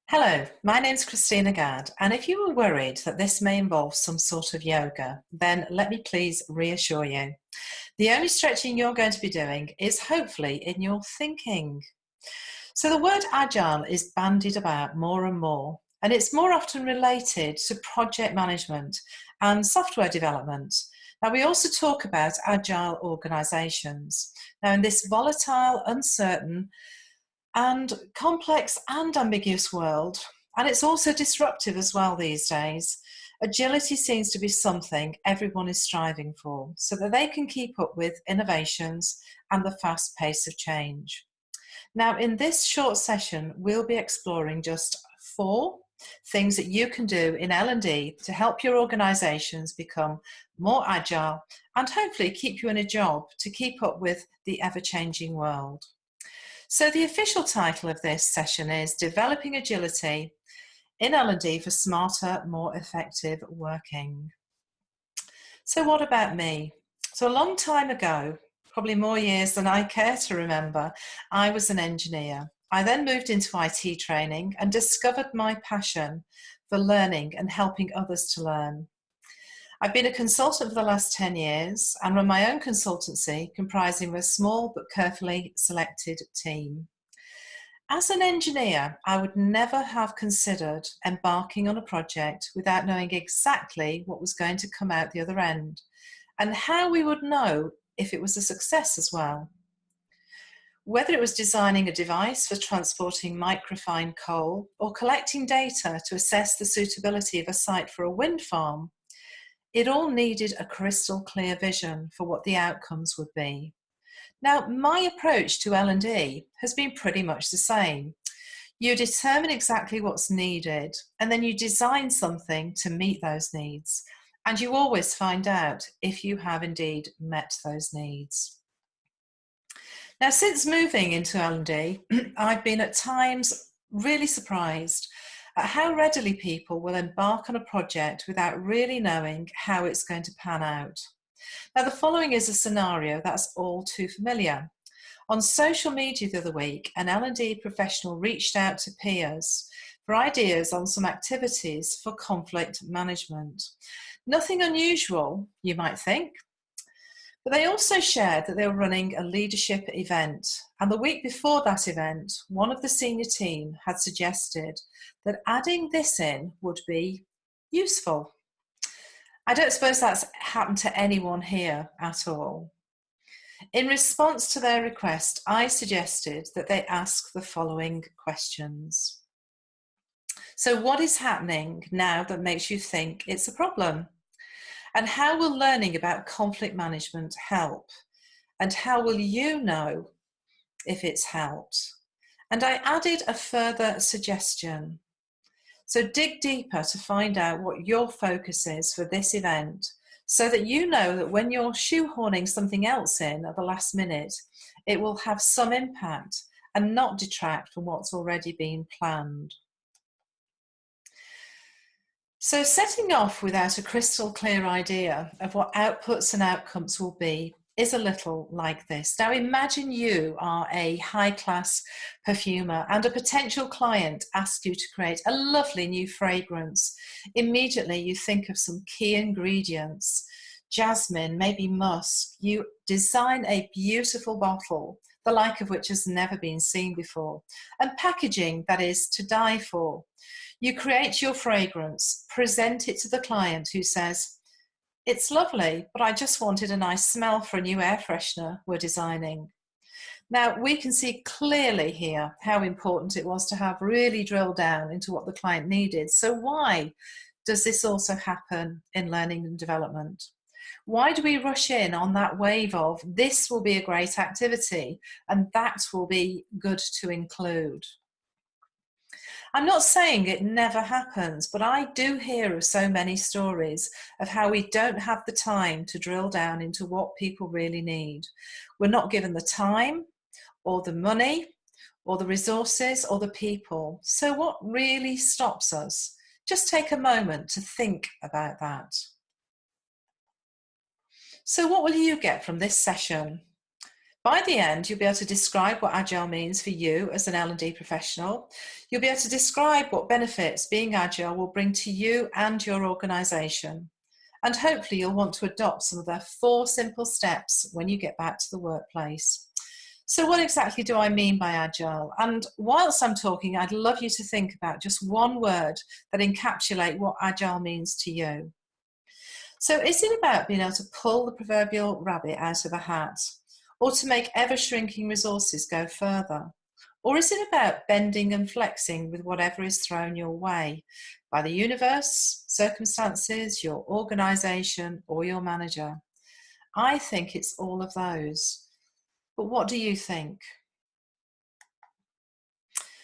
Hello, my name's Christina Gadd, and if you were worried that this may involve some sort of yoga, then let me please reassure you. The only stretching you're going to be doing is hopefully in your thinking. So the word agile is bandied about more and more, and it's more often related to project management and software development. Now, we also talk about agile organizations. Now, in this volatile, uncertain, and complex and ambiguous world, and it's also disruptive as well these days, agility seems to be something everyone is striving for so that they can keep up with innovations and the fast pace of change. Now, in this short session, we'll be exploring just 4 things that you can do in L&D to help your organizations become more agile and hopefully keep you in a job to keep up with the ever-changing world. So the official title of this session is Developing Agility in L&D for Smarter, More Effective Working. So what about me? So a long time ago, probably more years than I care to remember, I was an engineer. I then moved into IT training and discovered my passion for learning and helping others to learn. I've been a consultant for the last 10 years and run my own consultancy comprising of a small but carefully selected team. As an engineer, I would never have considered embarking on a project without knowing exactly what was going to come out the other end and how we would know if it was a success as well. Whether it was designing a device for transporting microfine coal or collecting data to assess the suitability of a site for a wind farm, it all needed a crystal clear vision for what the outcomes would be. Now, my approach to L&D has been pretty much the same. You determine exactly what's needed, and then you design something to meet those needs. And you always find out if you have indeed met those needs. Now, since moving into L&D, I've been at times really surprised at how readily people will embark on a project without really knowing how it's going to pan out. Now, the following is a scenario that's all too familiar. On social media the other week, an L&D professional reached out to peers for ideas on some activities for conflict management. Nothing unusual, you might think, but they also shared that they were running a leadership event, and the week before that event, one of the senior team had suggested that adding this in would be useful. I don't suppose that's happened to anyone here at all. In response to their request, I suggested that they ask the following questions. So what is happening now that makes you think it's a problem? And how will learning about conflict management help? And how will you know if it's helped? And I added a further suggestion. So dig deeper to find out what your focus is for this event so that you know that when you're shoehorning something else in at the last minute, it will have some impact and not detract from what's already been planned. So setting off without a crystal clear idea of what outputs and outcomes will be is a little like this. Now imagine you are a high-class perfumer and a potential client asks you to create a lovely new fragrance. Immediately you think of some key ingredients, jasmine, maybe musk. You design a beautiful bottle, the like of which has never been seen before, and packaging that is to die for. You create your fragrance, present it to the client who says, "It's lovely, but I just wanted a nice smell for a new air freshener we're designing." Now, we can see clearly here how important it was to have really drilled down into what the client needed. So why does this also happen in learning and development? Why do we rush in on that wave of this will be a great activity and that will be good to include? I'm not saying it never happens, but I do hear of so many stories of how we don't have the time to drill down into what people really need. We're not given the time or the money or the resources or the people. So what really stops us? Just take a moment to think about that. So what will you get from this session? By the end, you'll be able to describe what Agile means for you as an L&D professional. You'll be able to describe what benefits being Agile will bring to you and your organisation. And hopefully you'll want to adopt some of their 4 simple steps when you get back to the workplace. So what exactly do I mean by Agile? And whilst I'm talking, I'd love you to think about just one word that encapsulates what Agile means to you. So is it about being able to pull the proverbial rabbit out of a hat? Or to make ever-shrinking resources go further? Or is it about bending and flexing with whatever is thrown your way by the universe, circumstances, your organisation, or your manager? I think it's all of those. But what do you think?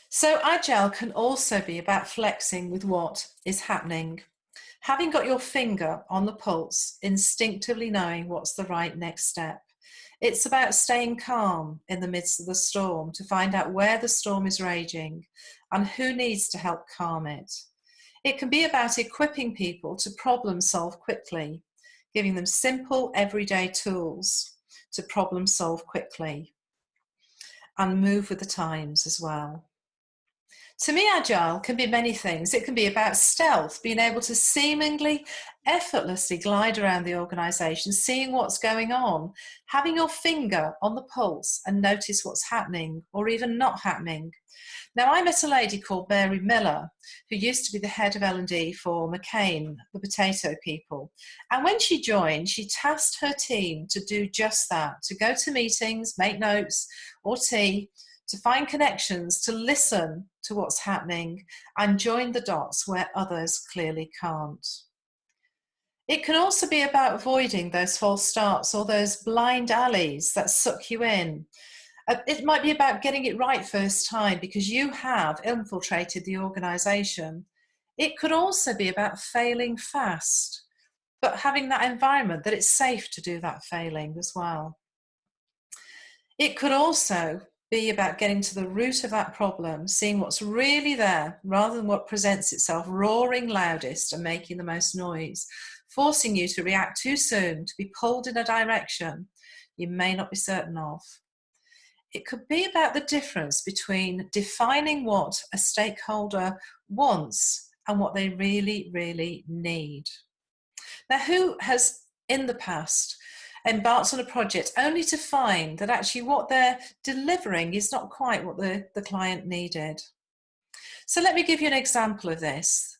So Agile can also be about flexing with what is happening. Having got your finger on the pulse, instinctively knowing what's the right next step. It's about staying calm in the midst of the storm to find out where the storm is raging and who needs to help calm it. It can be about equipping people to problem solve quickly, giving them simple everyday tools to problem solve quickly and move with the times as well. To me, Agile can be many things. It can be about stealth, being able to seemingly effortlessly glide around the organisation, seeing what's going on, having your finger on the pulse and notice what's happening or even not happening. Now, I met a lady called Mary Miller, who used to be the head of L&D for McCain, the potato people. And when she joined, she tasked her team to do just that, to go to meetings, make notes or tea, to find connections, to listen to what's happening and join the dots where others clearly can't. It can also be about avoiding those false starts or those blind alleys that suck you in. It might be about getting it right first time because you have infiltrated the organisation. It could also be about failing fast, but having that environment that it's safe to do that failing as well. It could also be about getting to the root of that problem, seeing what's really there rather than what presents itself roaring loudest and making the most noise, forcing you to react too soon, to be pulled in a direction you may not be certain of. It could be about the difference between defining what a stakeholder wants and what they really, really need. Now, who has in the past embarked on a project only to find that actually what they're delivering is not quite what the client needed? So let me give you an example of this.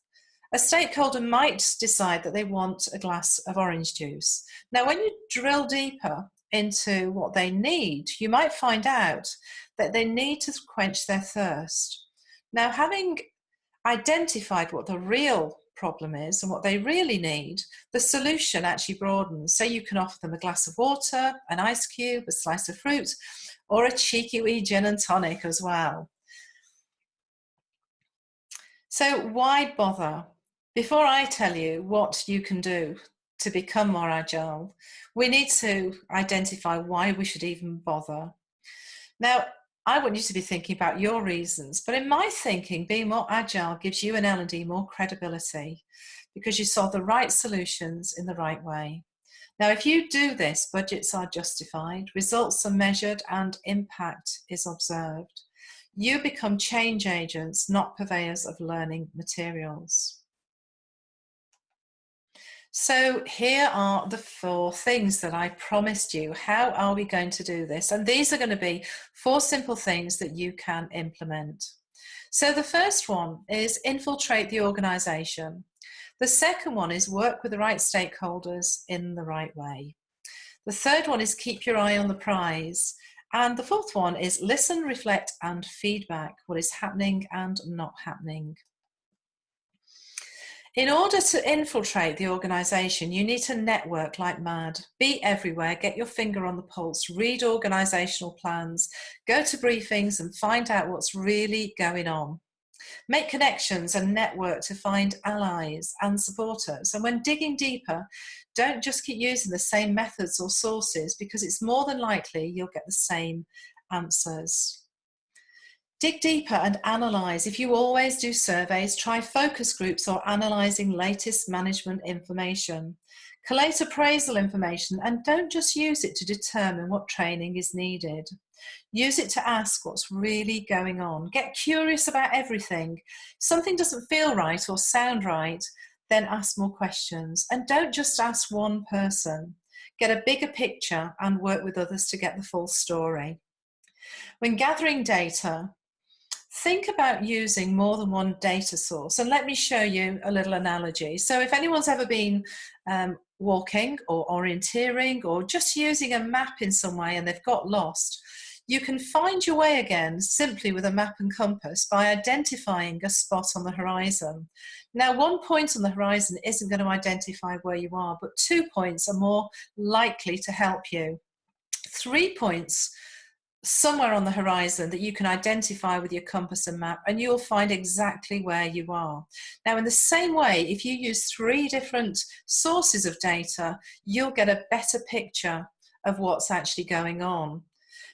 A stakeholder might decide that they want a glass of orange juice. Now, when you drill deeper into what they need, you might find out that they need to quench their thirst. Now, having identified what the real problem is and what they really need, the solution actually broadens. So you can offer them a glass of water, an ice cube, a slice of fruit, or a cheeky wee gin and tonic as well. So why bother? Before I tell you what you can do to become more agile, we need to identify why we should even bother. Now, I want you to be thinking about your reasons, but in my thinking, being more agile gives you and L&D more credibility because you solve the right solutions in the right way. Now, if you do this, budgets are justified, results are measured, and impact is observed. You become change agents, not purveyors of learning materials. So here are the 4 things that I promised you. How are we going to do this? And these are going to be 4 simple things that you can implement. So the first one is infiltrate the organisation. The second one is work with the right stakeholders in the right way. The third one is keep your eye on the prize. And the fourth one is listen, reflect, and feedback what is happening and not happening. In order to infiltrate the organisation, you need to network like mad. Be everywhere, get your finger on the pulse, read organisational plans, go to briefings and find out what's really going on. Make connections and network to find allies and supporters. And when digging deeper, don't just keep using the same methods or sources because it's more than likely you'll get the same answers. Dig deeper and analyse. If you always do surveys, try focus groups or analysing latest management information. Collate appraisal information and don't just use it to determine what training is needed. Use it to ask what's really going on. Get curious about everything. If something doesn't feel right or sound right, then ask more questions. And don't just ask one person. Get a bigger picture and work with others to get the full story. When gathering data, think about using more than one data source. And let me show you a little analogy. So if anyone's ever been walking or orienteering or just using a map in some way and they've got lost, you can find your way again simply with a map and compass by identifying a spot on the horizon. Now, one point on the horizon isn't going to identify where you are, but 2 points are more likely to help you. 3 points somewhere on the horizon that you can identify with your compass and map, and you'll find exactly where you are. Now, in the same way, if you use 3 different sources of data, you'll get a better picture of what's actually going on.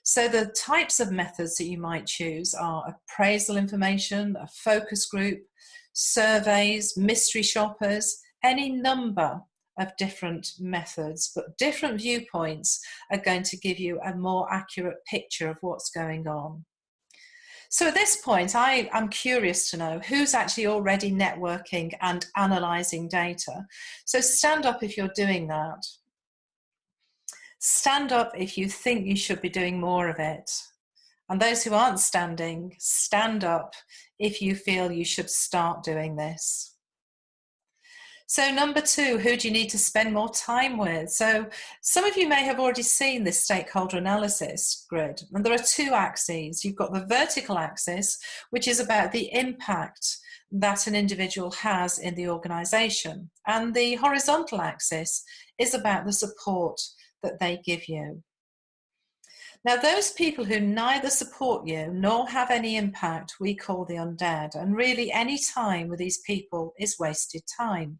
So the types of methods that you might choose are appraisal information, a focus group, surveys, mystery shoppers, any number of different methods, but different viewpoints are going to give you a more accurate picture of what's going on. So at this point, I am curious to know who's actually already networking and analysing data. So stand up if you're doing that. Stand up if you think you should be doing more of it. And those who aren't standing, stand up if you feel you should start doing this. So number 2, who do you need to spend more time with? So some of you may have already seen this stakeholder analysis grid, and there are 2 axes. You've got the vertical axis, which is about the impact that an individual has in the organisation, and the horizontal axis is about the support that they give you. Now, those people who neither support you nor have any impact, we call the undead. And really, any time with these people is wasted time.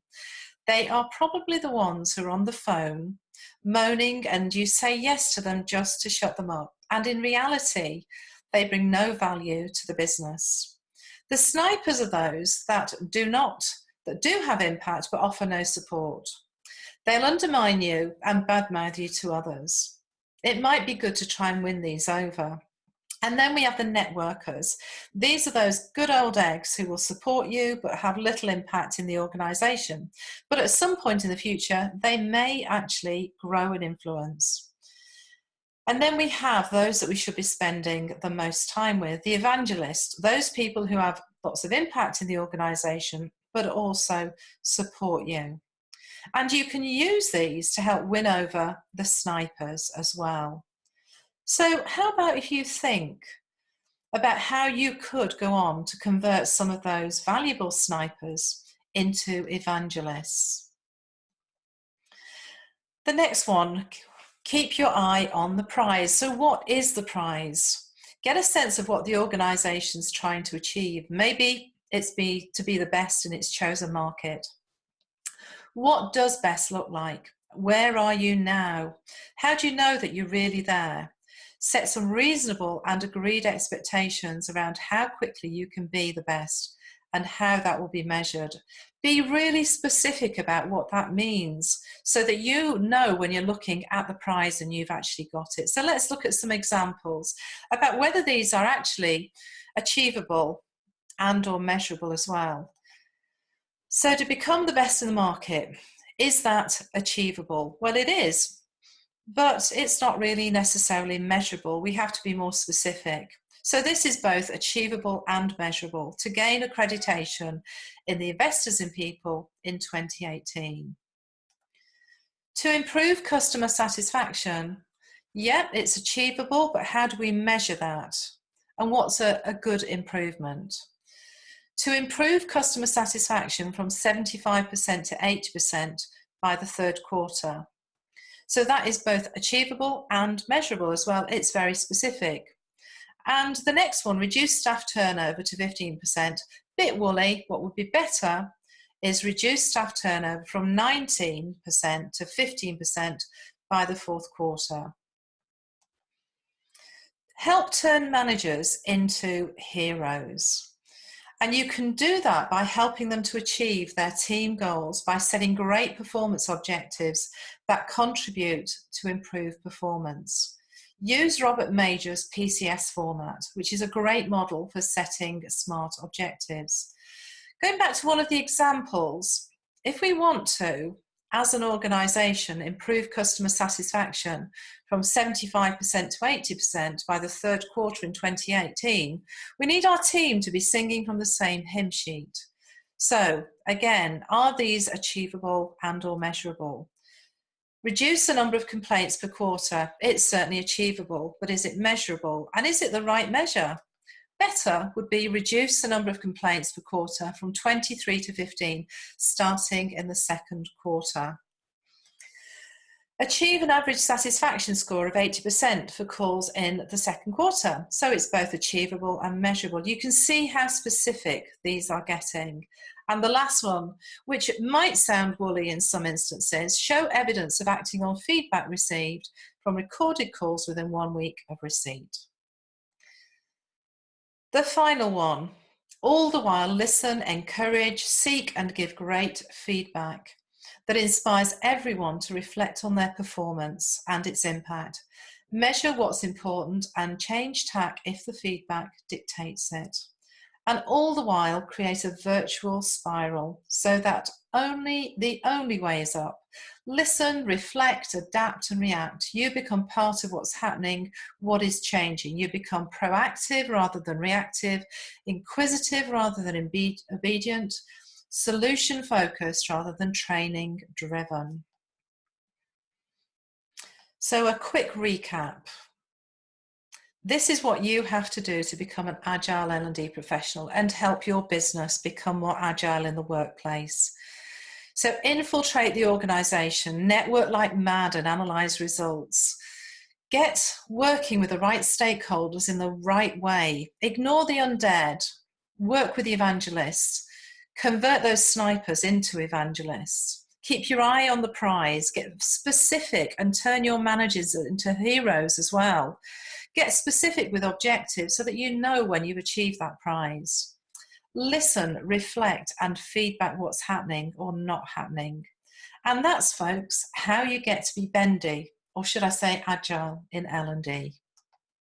They are probably the ones who are on the phone moaning, and you say yes to them just to shut them up. And in reality, they bring no value to the business. The snipers are those that do have impact but offer no support. They'll undermine you and badmouth you to others. It might be good to try and win these over. And then we have the networkers. These are those good old eggs who will support you but have little impact in the organisation. But at some point in the future, they may actually grow in influence. And then we have those that we should be spending the most time with, the evangelists, those people who have lots of impact in the organisation but also support you. And you can use these to help win over the snipers as well. So how about if you think about how you could go on to convert some of those valuable snipers into evangelists? The next one, keep your eye on the prize. So what is the prize? Get a sense of what the organisation's trying to achieve. Maybe it's to be the best in its chosen market. What does best look like? Where are you now? How do you know that you're really there? Set some reasonable and agreed expectations around how quickly you can be the best and how that will be measured. Be really specific about what that means so that you know when you're looking at the prize and you've actually got it. So let's look at some examples about whether these are actually achievable and or measurable as well. So to become the best in the market, is that achievable? Well, it is, but it's not really necessarily measurable. We have to be more specific. So this is both achievable and measurable to gain accreditation in the Investors in People in 2018. To improve customer satisfaction, yeah, it's achievable, but how do we measure that? And what's a good improvement? To improve customer satisfaction from 75% to 80% by the 3rd quarter. So that is both achievable and measurable as well. It's very specific. And the next one, reduce staff turnover to 15%. Bit woolly. What would be better is reduce staff turnover from 19% to 15% by the 4th quarter. Help turn managers into heroes. And you can do that by helping them to achieve their team goals, by setting great performance objectives that contribute to improved performance. Use Robert Major's PCS format, which is a great model for setting smart objectives. Going back to one of the examples, if we want to, as an organisation, improve customer satisfaction from 75% to 80% by the third quarter in 2018, we need our team to be singing from the same hymn sheet. So, again, are these achievable and or measurable? Reduce the number of complaints per quarter. It's certainly achievable, but is it measurable? And is it the right measure? Better would be reduce the number of complaints per quarter from 23 to 15, starting in the second quarter. Achieve an average satisfaction score of 80% for calls in the second quarter. So it's both achievable and measurable. You can see how specific these are getting. And the last one, which might sound woolly in some instances, show evidence of acting on feedback received from recorded calls within 1 week of receipt. The final one, all the while listen, encourage, seek and give great feedback that inspires everyone to reflect on their performance and its impact. Measure what's important and change tack if the feedback dictates it. And all the while create a virtual spiral so that the only way is up. Listen, reflect, adapt and react. You become part of what's happening, what is changing. You become proactive rather than reactive, inquisitive rather than obedient, solution focused rather than training driven. So a quick recap. This is what you have to do to become an agile L&D professional and help your business become more agile in the workplace. So infiltrate the organisation, network like mad and analyse results. Get working with the right stakeholders in the right way. Ignore the undead. Work with the evangelists. Convert those snipers into evangelists. Keep your eye on the prize. Get specific and turn your managers into heroes as well. Get specific with objectives so that you know when you've achieved that prize. Listen, reflect, and feedback what's happening or not happening. And that's, folks, how you get to be bendy, or should I say agile, in L&D.